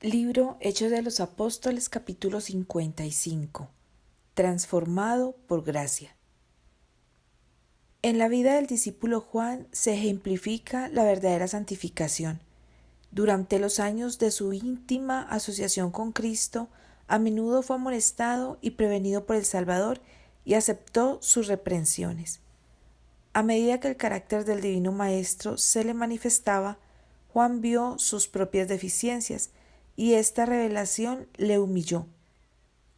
Libro Hechos de los Apóstoles, capítulo 55. Transformado por gracia. En la vida del discípulo Juan se ejemplifica la verdadera santificación. Durante los años de su íntima asociación con Cristo, a menudo fue amonestado y prevenido por el Salvador y aceptó sus reprensiones. A medida que el carácter del Divino Maestro se le manifestaba, Juan vio sus propias deficiencias y esta revelación le humilló.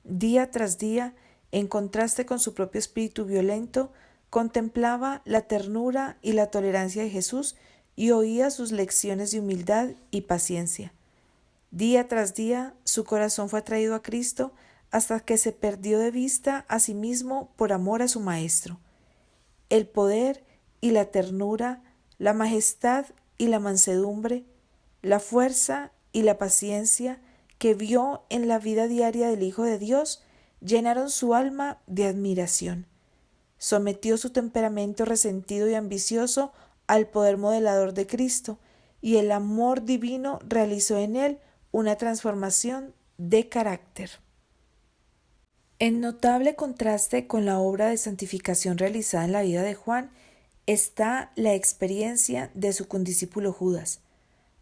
Día tras día, en contraste con su propio espíritu violento, contemplaba la ternura y la tolerancia de Jesús y oía sus lecciones de humildad y paciencia. Día tras día, su corazón fue atraído a Cristo hasta que se perdió de vista a sí mismo por amor a su Maestro. El poder y la ternura, la majestad y la mansedumbre, la fuerza y la paciencia que vio en la vida diaria del Hijo de Dios llenaron su alma de admiración. Sometió su temperamento resentido y ambicioso al poder modelador de Cristo, y el amor divino realizó en él una transformación de carácter. En notable contraste con la obra de santificación realizada en la vida de Juan está la experiencia de su condiscípulo Judas.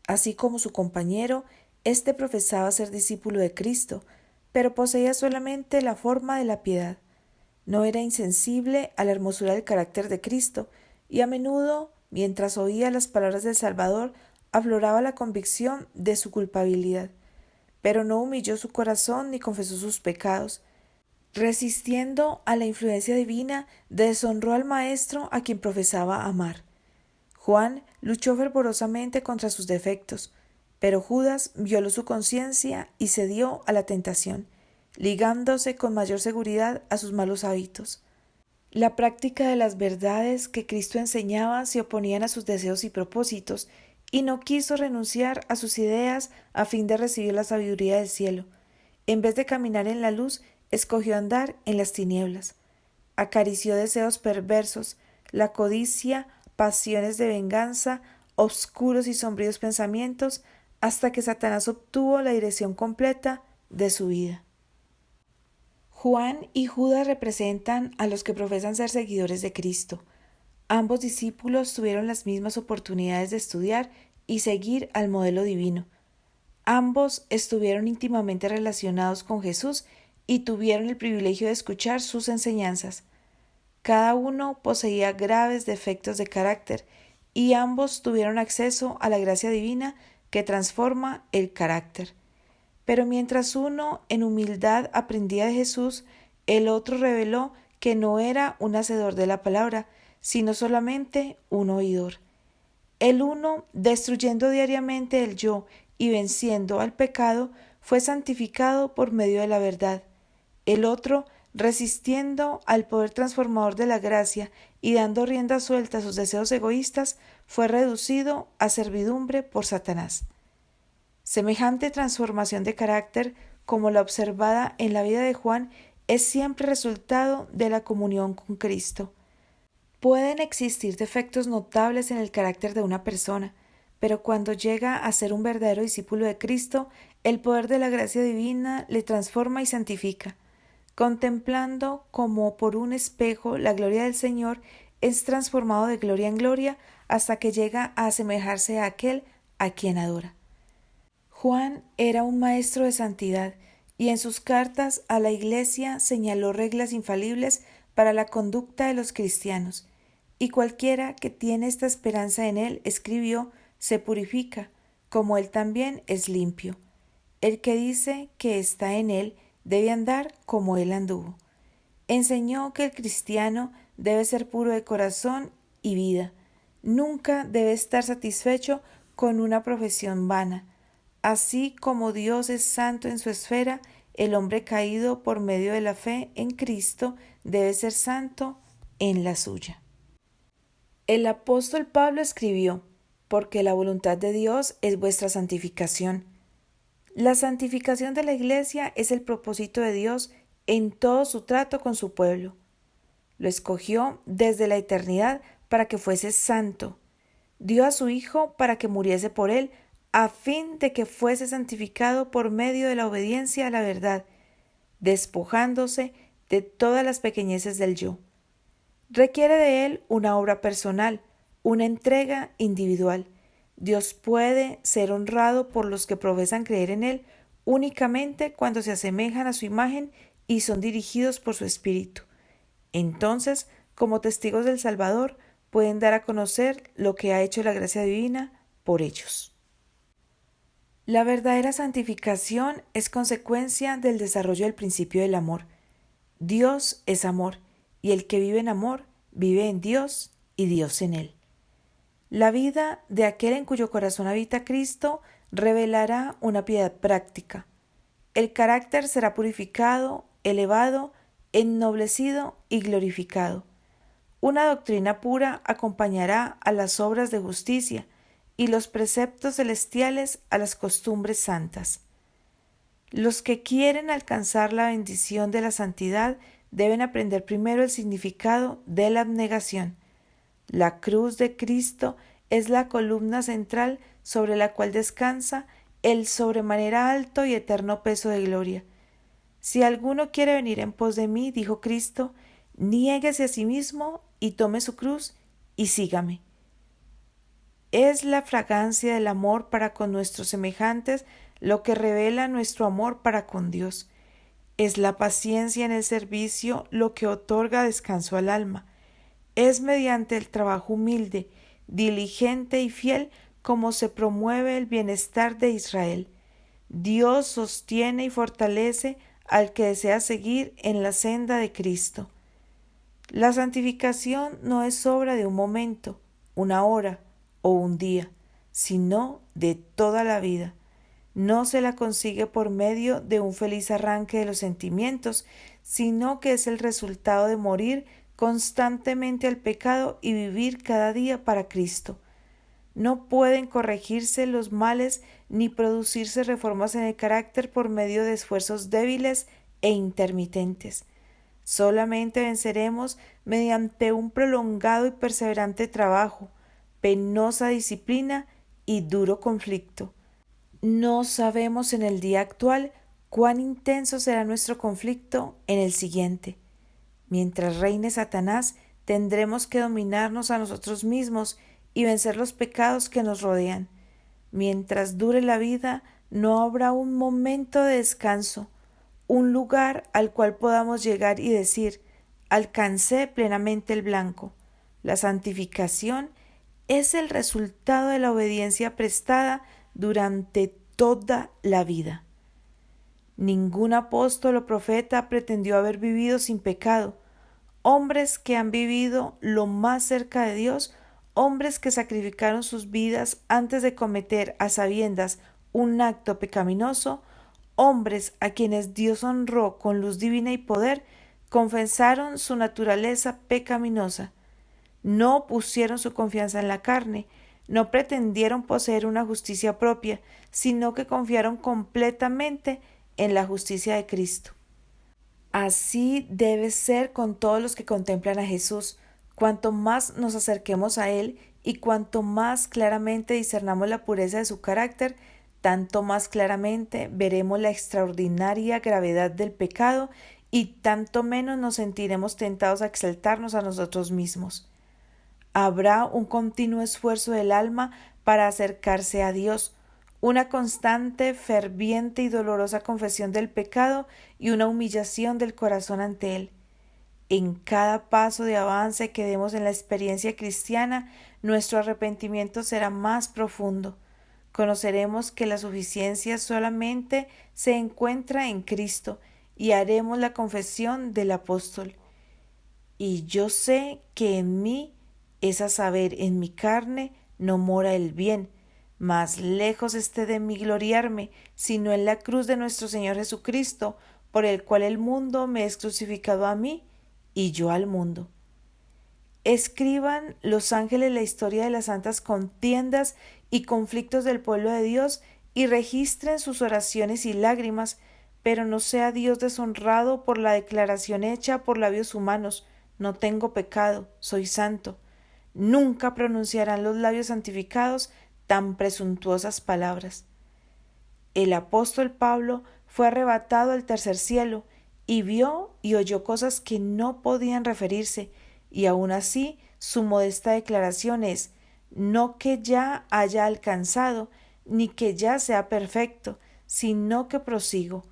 Así como su compañero, éste profesaba ser discípulo de Cristo, pero poseía solamente la forma de la piedad. No era insensible a la hermosura del carácter de Cristo, y a menudo, mientras oía las palabras del Salvador, afloraba la convicción de su culpabilidad. Pero no humilló su corazón ni confesó sus pecados. Resistiendo a la influencia divina, deshonró al Maestro a quien profesaba amar. Juan luchó fervorosamente contra sus defectos, pero Judas violó su conciencia y cedió a la tentación, ligándose con mayor seguridad a sus malos hábitos. La práctica de las verdades que Cristo enseñaba se oponían a sus deseos y propósitos, y no quiso renunciar a sus ideas a fin de recibir la sabiduría del cielo. En vez de caminar en la luz, escogió andar en las tinieblas. Acarició deseos perversos, la codicia, pasiones de venganza, oscuros y sombríos pensamientos, hasta que Satanás obtuvo la dirección completa de su vida. Juan y Judas representan a los que profesan ser seguidores de Cristo. Ambos discípulos tuvieron las mismas oportunidades de estudiar y seguir al modelo divino. Ambos estuvieron íntimamente relacionados con Jesús y tuvieron el privilegio de escuchar sus enseñanzas. Cada uno poseía graves defectos de carácter y ambos tuvieron acceso a la gracia divina que transforma el carácter. Pero mientras uno en humildad aprendía de Jesús, el otro reveló que no era un hacedor de la palabra, sino solamente un oidor. El uno, destruyendo diariamente el yo y venciendo al pecado, fue santificado por medio de la verdad. El otro, resistiendo al poder transformador de la gracia y dando rienda suelta a sus deseos egoístas, fue reducido a servidumbre por Satanás. Semejante transformación de carácter, como la observada en la vida de Juan, es siempre resultado de la comunión con Cristo. Pueden existir defectos notables en el carácter de una persona, pero cuando llega a ser un verdadero discípulo de Cristo, el poder de la gracia divina le transforma y santifica. Contemplando como por un espejo la gloria del Señor, es transformado de gloria en gloria hasta que llega a asemejarse a aquel a quien adora. Juan era un maestro de santidad y en sus cartas a la Iglesia señaló reglas infalibles para la conducta de los cristianos, y cualquiera que tiene esta esperanza en él, escribió, se purifica, como él también es limpio. El que dice que está en él debe andar como él anduvo. Enseñó que el cristiano debe ser puro de corazón y vida. Nunca debe estar satisfecho con una profesión vana. Así como Dios es santo en su esfera, el hombre caído por medio de la fe en Cristo debe ser santo en la suya. El apóstol Pablo escribió, porque la voluntad de Dios es vuestra santificación. La santificación de la Iglesia es el propósito de Dios en todo su trato con su pueblo. Lo escogió desde la eternidad para que fuese santo. Dio a su Hijo para que muriese por él a fin de que fuese santificado por medio de la obediencia a la verdad, despojándose de todas las pequeñeces del yo. Requiere de él una obra personal, una entrega individual. Dios puede ser honrado por los que profesan creer en él únicamente cuando se asemejan a su imagen y son dirigidos por su espíritu. Entonces, como testigos del Salvador, pueden dar a conocer lo que ha hecho la gracia divina por ellos. La verdadera santificación es consecuencia del desarrollo del principio del amor. Dios es amor, y el que vive en amor vive en Dios y Dios en él. La vida de aquel en cuyo corazón habita Cristo revelará una piedad práctica. El carácter será purificado, elevado, ennoblecido y glorificado. Una doctrina pura acompañará a las obras de justicia y los preceptos celestiales a las costumbres santas. Los que quieren alcanzar la bendición de la santidad deben aprender primero el significado de la abnegación. La cruz de Cristo es la columna central sobre la cual descansa el sobremanera alto y eterno peso de gloria. Si alguno quiere venir en pos de mí, dijo Cristo, niéguese a sí mismo y tome su cruz y sígame. Es la fragancia del amor para con nuestros semejantes lo que revela nuestro amor para con Dios. Es la paciencia en el servicio lo que otorga descanso al alma. Es mediante el trabajo humilde, diligente y fiel como se promueve el bienestar de Israel. Dios sostiene y fortalece al que desea seguir en la senda de Cristo. La santificación no es obra de un momento, una hora o un día, sino de toda la vida. No se la consigue por medio de un feliz arranque de los sentimientos, sino que es el resultado de morir constantemente al pecado y vivir cada día para Cristo. No pueden corregirse los males ni producirse reformas en el carácter por medio de esfuerzos débiles e intermitentes. Solamente venceremos mediante un prolongado y perseverante trabajo, penosa disciplina y duro conflicto. No sabemos en el día actual cuán intenso será nuestro conflicto en el siguiente. Mientras reine Satanás, tendremos que dominarnos a nosotros mismos y vencer los pecados que nos rodean. Mientras dure la vida, no habrá un momento de descanso, un lugar al cual podamos llegar y decir, alcancé plenamente el blanco. La santificación es el resultado de la obediencia prestada durante toda la vida. Ningún apóstol o profeta pretendió haber vivido sin pecado. Hombres que han vivido lo más cerca de Dios, hombres que sacrificaron sus vidas antes de cometer a sabiendas un acto pecaminoso, hombres a quienes Dios honró con luz divina y poder, confesaron su naturaleza pecaminosa. No pusieron su confianza en la carne, no pretendieron poseer una justicia propia, sino que confiaron completamente en la justicia de Cristo. Así debe ser con todos los que contemplan a Jesús. Cuanto más nos acerquemos a Él y cuanto más claramente discernamos la pureza de su carácter, tanto más claramente veremos la extraordinaria gravedad del pecado y tanto menos nos sentiremos tentados a exaltarnos a nosotros mismos. Habrá un continuo esfuerzo del alma para acercarse a Dios, una constante, ferviente y dolorosa confesión del pecado y una humillación del corazón ante Él. En cada paso de avance que demos en la experiencia cristiana, nuestro arrepentimiento será más profundo. Conoceremos que la suficiencia solamente se encuentra en Cristo y haremos la confesión del apóstol. Y yo sé que en mí, es a saber, en mi carne, no mora el bien, mas lejos esté de mí gloriarme, sino en la cruz de nuestro Señor Jesucristo, por el cual el mundo me es crucificado a mí y yo al mundo. Escriban los ángeles la historia de las santas contiendas y conflictos del pueblo de Dios y registren sus oraciones y lágrimas, pero no sea Dios deshonrado por la declaración hecha por labios humanos, no tengo pecado, soy santo. Nunca pronunciarán los labios santificados tan presuntuosas palabras. El apóstol Pablo fue arrebatado al tercer cielo y vio y oyó cosas que no podían referirse, y aún así su modesta declaración es: no que ya haya alcanzado, ni que ya sea perfecto, sino que prosigo.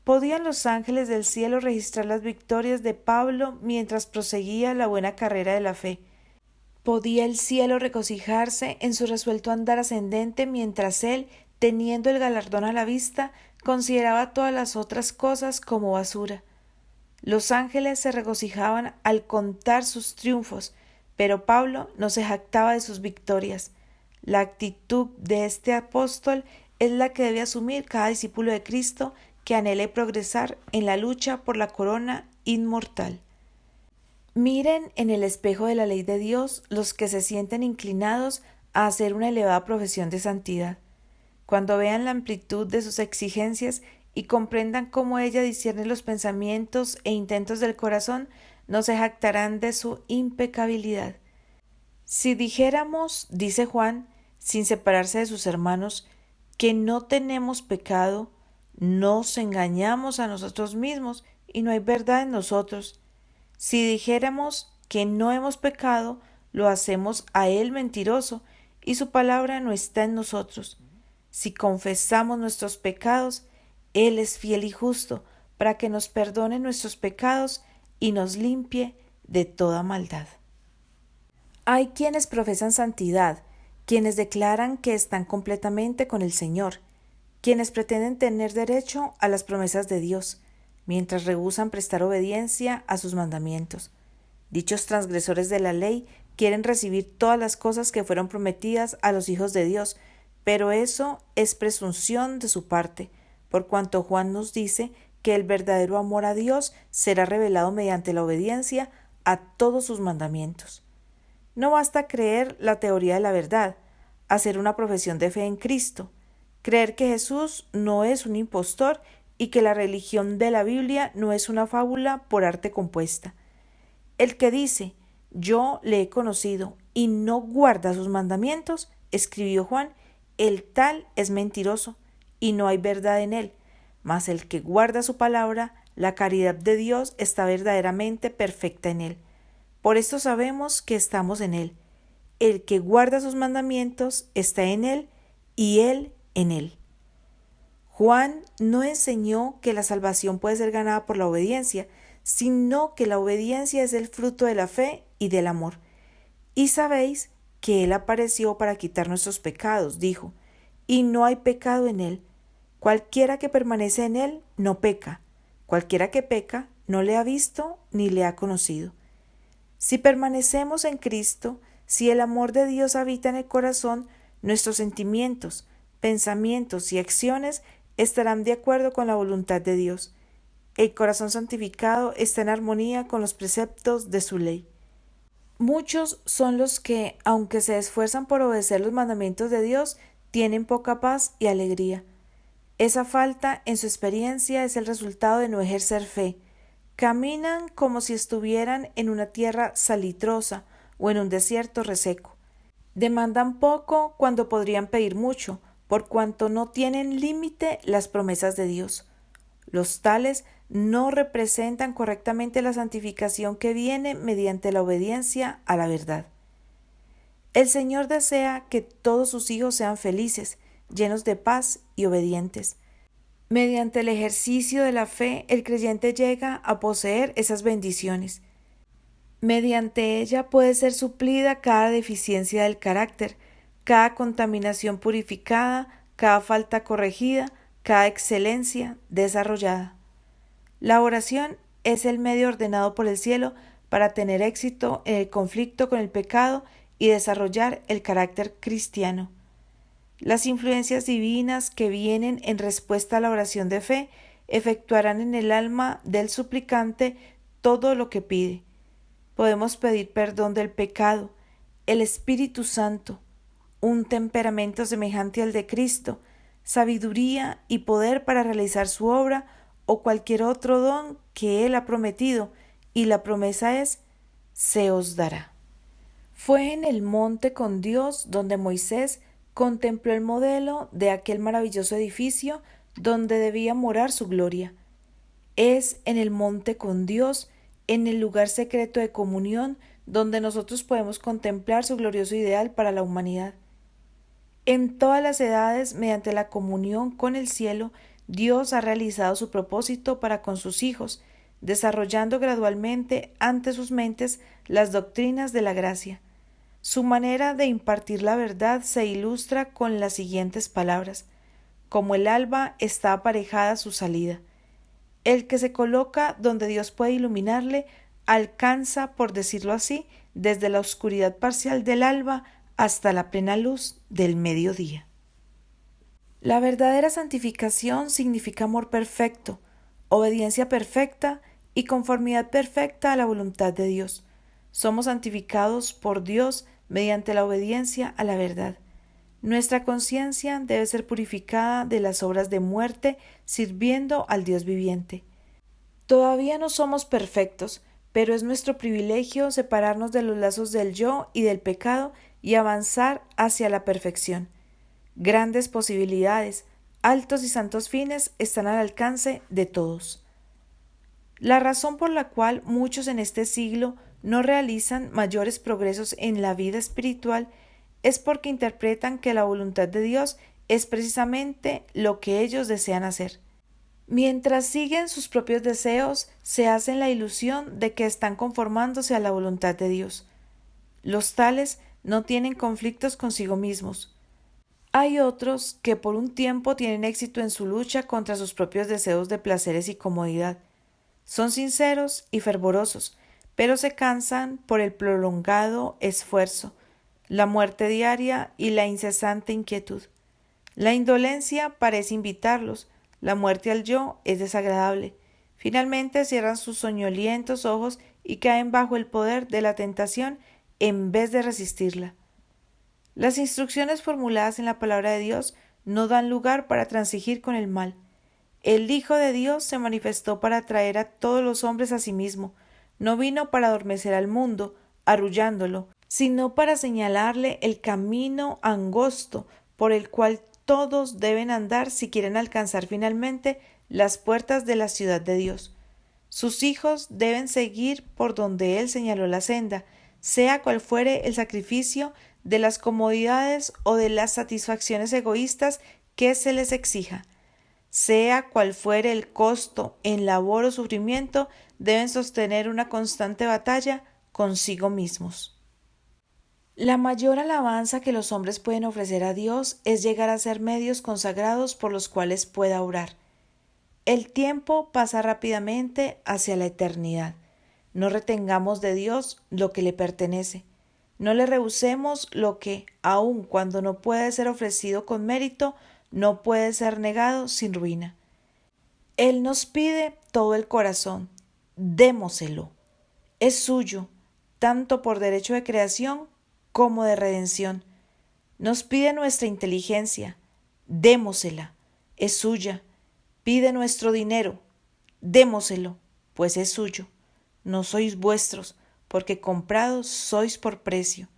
¿Podían los ángeles del cielo registrar las victorias de Pablo mientras proseguía la buena carrera de la fe? ¿Podía el cielo regocijarse en su resuelto andar ascendente mientras él, teniendo el galardón a la vista, consideraba todas las otras cosas como basura? Los ángeles se regocijaban al contar sus triunfos, pero Pablo no se jactaba de sus victorias. La actitud de este apóstol es la que debe asumir cada discípulo de Cristo que anhele progresar en la lucha por la corona inmortal. Miren en el espejo de la ley de Dios los que se sienten inclinados a hacer una elevada profesión de santidad. Cuando vean la amplitud de sus exigencias y comprendan cómo ella discierne los pensamientos e intentos del corazón, no se jactarán de su impecabilidad. Si dijéramos, dice Juan, sin separarse de sus hermanos, que no tenemos pecado, nos engañamos a nosotros mismos y no hay verdad en nosotros. Si dijéramos que no hemos pecado, lo hacemos a él mentiroso y su palabra no está en nosotros. Si confesamos nuestros pecados, él es fiel y justo para que nos perdone nuestros pecados y nos limpie de toda maldad. Hay quienes profesan santidad, quienes declaran que están completamente con el Señor, quienes pretenden tener derecho a las promesas de Dios, mientras rehúsan prestar obediencia a sus mandamientos. Dichos transgresores de la ley quieren recibir todas las cosas que fueron prometidas a los hijos de Dios, pero eso es presunción de su parte, por cuanto Juan nos dice que el verdadero amor a Dios será revelado mediante la obediencia a todos sus mandamientos. No basta creer la teoría de la verdad, hacer una profesión de fe en Cristo, creer que Jesús no es un impostor y que la religión de la Biblia no es una fábula por arte compuesta. El que dice, yo le he conocido y no guarda sus mandamientos, escribió Juan, el tal es mentiroso y no hay verdad en él, mas el que guarda su palabra, la caridad de Dios está verdaderamente perfecta en él. Por esto sabemos que estamos en él. El que guarda sus mandamientos está en él y él en él. Juan no enseñó que la salvación puede ser ganada por la obediencia, sino que la obediencia es el fruto de la fe y del amor. Y sabéis que él apareció para quitar nuestros pecados, dijo, y no hay pecado en él. Cualquiera que permanece en él no peca. Cualquiera que peca no le ha visto ni le ha conocido. Si permanecemos en Cristo, si el amor de Dios habita en el corazón, nuestros sentimientos, pensamientos y acciones estarán de acuerdo con la voluntad de Dios. El corazón santificado está en armonía con los preceptos de su ley. Muchos son los que, aunque se esfuerzan por obedecer los mandamientos de Dios, tienen poca paz y alegría. Esa falta en su experiencia es el resultado de no ejercer fe. Caminan como si estuvieran en una tierra salitrosa o en un desierto reseco. Demandan poco cuando podrían pedir mucho, por cuanto no tienen límite las promesas de Dios. Los tales no representan correctamente la santificación que viene mediante la obediencia a la verdad. El Señor desea que todos sus hijos sean felices, llenos de paz y obedientes. Mediante el ejercicio de la fe, el creyente llega a poseer esas bendiciones. Mediante ella puede ser suplida cada deficiencia del carácter, cada contaminación purificada, cada falta corregida, cada excelencia desarrollada. La oración es el medio ordenado por el cielo para tener éxito en el conflicto con el pecado y desarrollar el carácter cristiano. Las influencias divinas que vienen en respuesta a la oración de fe efectuarán en el alma del suplicante todo lo que pide. Podemos pedir perdón del pecado, el Espíritu Santo, un temperamento semejante al de Cristo, sabiduría y poder para realizar su obra o cualquier otro don que Él ha prometido, y la promesa es, se os dará. Fue en el monte con Dios donde Moisés contempló el modelo de aquel maravilloso edificio donde debía morar su gloria. Es en el monte con Dios, en el lugar secreto de comunión, donde nosotros podemos contemplar su glorioso ideal para la humanidad. En todas las edades, mediante la comunión con el cielo, Dios ha realizado su propósito para con sus hijos, desarrollando gradualmente ante sus mentes las doctrinas de la gracia. Su manera de impartir la verdad se ilustra con las siguientes palabras: como el alba está aparejada a su salida. El que se coloca donde Dios puede iluminarle alcanza, por decirlo así, desde la oscuridad parcial del alba hasta la plena luz del mediodía. La verdadera santificación significa amor perfecto, obediencia perfecta y conformidad perfecta a la voluntad de Dios. Somos santificados por Dios mediante la obediencia a la verdad. Nuestra conciencia debe ser purificada de las obras de muerte, sirviendo al Dios viviente. Todavía no somos perfectos, pero es nuestro privilegio separarnos de los lazos del yo y del pecado y avanzar hacia la perfección. Grandes posibilidades, altos y santos fines están al alcance de todos. La razón por la cual muchos en este siglo no realizan mayores progresos en la vida espiritual es porque interpretan que la voluntad de Dios es precisamente lo que ellos desean hacer. Mientras siguen sus propios deseos, se hacen la ilusión de que están conformándose a la voluntad de Dios. Los tales no tienen conflictos consigo mismos. Hay otros que por un tiempo tienen éxito en su lucha contra sus propios deseos de placeres y comodidad. Son sinceros y fervorosos, pero se cansan por el prolongado esfuerzo, la muerte diaria y la incesante inquietud. La indolencia parece invitarlos, la muerte al yo es desagradable. Finalmente cierran sus soñolientos ojos y caen bajo el poder de la tentación en vez de resistirla. Las instrucciones formuladas en la palabra de Dios no dan lugar para transigir con el mal. El Hijo de Dios se manifestó para atraer a todos los hombres a sí mismo. No vino para adormecer al mundo, arrullándolo, sino para señalarle el camino angosto por el cual todos deben andar si quieren alcanzar finalmente las puertas de la ciudad de Dios. Sus hijos deben seguir por donde Él señaló la senda, sea cual fuere el sacrificio de las comodidades o de las satisfacciones egoístas que se les exija. Sea cual fuere el costo en labor o sufrimiento, deben sostener una constante batalla consigo mismos. La mayor alabanza que los hombres pueden ofrecer a Dios es llegar a ser medios consagrados por los cuales pueda obrar. El tiempo pasa rápidamente hacia la eternidad. No retengamos de Dios lo que le pertenece. No le rehusemos lo que, aun cuando no puede ser ofrecido con mérito, no puede ser negado sin ruina. Él nos pide todo el corazón. Démoselo. Es suyo, tanto por derecho de creación como de redención. Nos pide nuestra inteligencia. Démosela. Es suya. Pide nuestro dinero. Démoselo, pues es suyo. No sois vuestros, porque comprados sois por precio.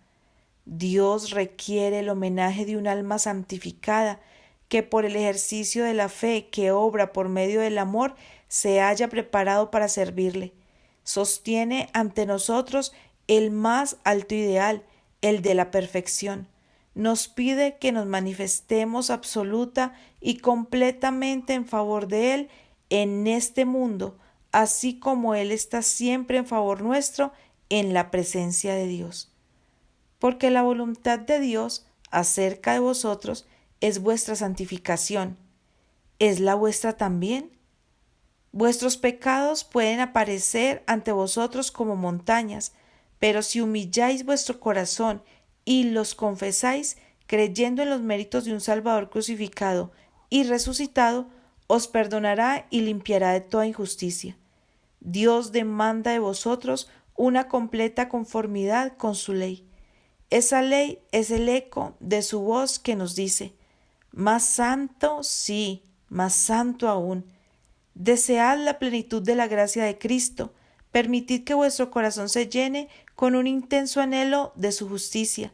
Dios requiere el homenaje de un alma santificada que por el ejercicio de la fe que obra por medio del amor se haya preparado para servirle. Sostiene ante nosotros el más alto ideal, el de la perfección. Nos pide que nos manifestemos absoluta y completamente en favor de Él en este mundo, así como Él está siempre en favor nuestro en la presencia de Dios. Porque la voluntad de Dios acerca de vosotros es vuestra santificación. ¿Es la vuestra también? Vuestros pecados pueden aparecer ante vosotros como montañas, pero si humilláis vuestro corazón y los confesáis, creyendo en los méritos de un Salvador crucificado y resucitado, os perdonará y limpiará de toda injusticia. Dios demanda de vosotros una completa conformidad con su ley. Esa ley es el eco de su voz que nos dice: más santo, sí, más santo aún. Desead la plenitud de la gracia de Cristo. Permitid que vuestro corazón se llene con un intenso anhelo de su justicia.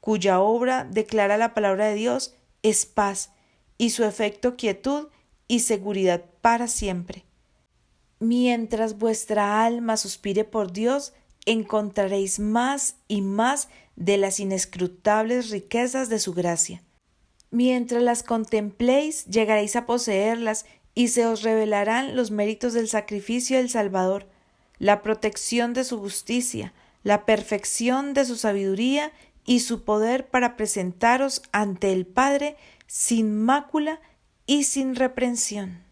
cuya obra declara la palabra de Dios, es paz, y su efecto quietud y seguridad para siempre. Mientras vuestra alma suspire por Dios, encontraréis más y más de las inescrutables riquezas de su gracia. Mientras las contempléis, llegaréis a poseerlas y se os revelarán los méritos del sacrificio del Salvador, la protección de su justicia, la perfección de su sabiduría y su poder para presentaros ante el Padre sin mácula y sin reprensión.